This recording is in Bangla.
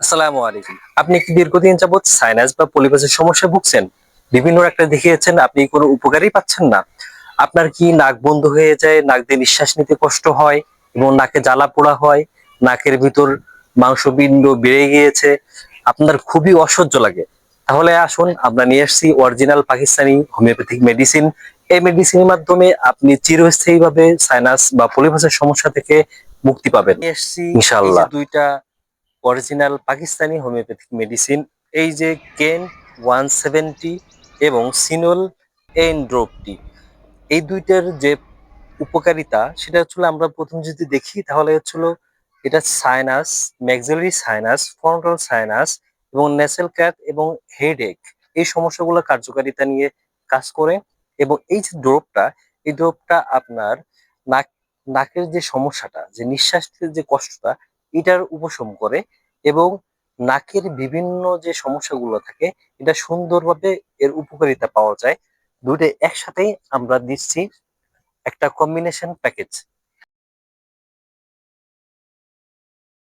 আসসালামু আলাইকুম। আপনি কি দীর্ঘদিন যাবৎ সাইনাস বা পলিপাসের সমস্যায় ভুগছেন? বিভিন্ন ডাক্তার দেখিয়েছেন, আপনি কোনো উপকারই পাচ্ছেন না? আপনার কি নাক বন্ধ হয়ে যায়, নাক দিয়ে নিঃশ্বাস নিতে কষ্ট হয় এবং নাকে জ্বালা-পোড়া হয়, নাকের ভিতর মাংসপিণ্ড বেড়ে গিয়েছে, আপনার খুবই অসহ্য লাগে? তাহলে আসুন আমরা নিয়ে আসছি অরিজিনাল পাকিস্তানি হোমিওপ্যাথিক মেডিসিন। এই মেডিসিনের মাধ্যমে আপনি চিরস্থায়ীভাবে সাইনাস বা পলিপাসের সমস্যা থেকে মুক্তি পাবেন। নিয়ে এসছি এই যে ইনশাআল্লাহ ২ টা অরিজিনাল পাকিস্তানি হোমিওপ্যাথিক মেডিসিন। এই যে কেন 170 এবং সিনোল এন ড্রপটি, এই দুইটার যে উপকারিতা সেটা হচ্ছে হলো, আমরা প্রথম যদি দেখি তাহলে হচ্ছে হলো এটা sinus, maxillary sinus, frontal sinus এবং নেসেল ক্যাথ এবং হেডেক, এই সমস্যাগুলো কার্যকারিতা নিয়ে কাজ করে। এবং এই যে ড্রপটা, এই ড্রপটা আপনার নাক নাকের যে সমস্যাটা, যে নিঃশ্বাসের যে কষ্টটা, এটার উপশম করে। এবং নাকের বিভিন্ন যে সমস্যাগুলো থাকে, এটা সুন্দরভাবে এর উপকারিতা পাওয়া যায়। দুইটা একসাথেই আমরা দিচ্ছি একটা কম্বিনেশন প্যাকেজ।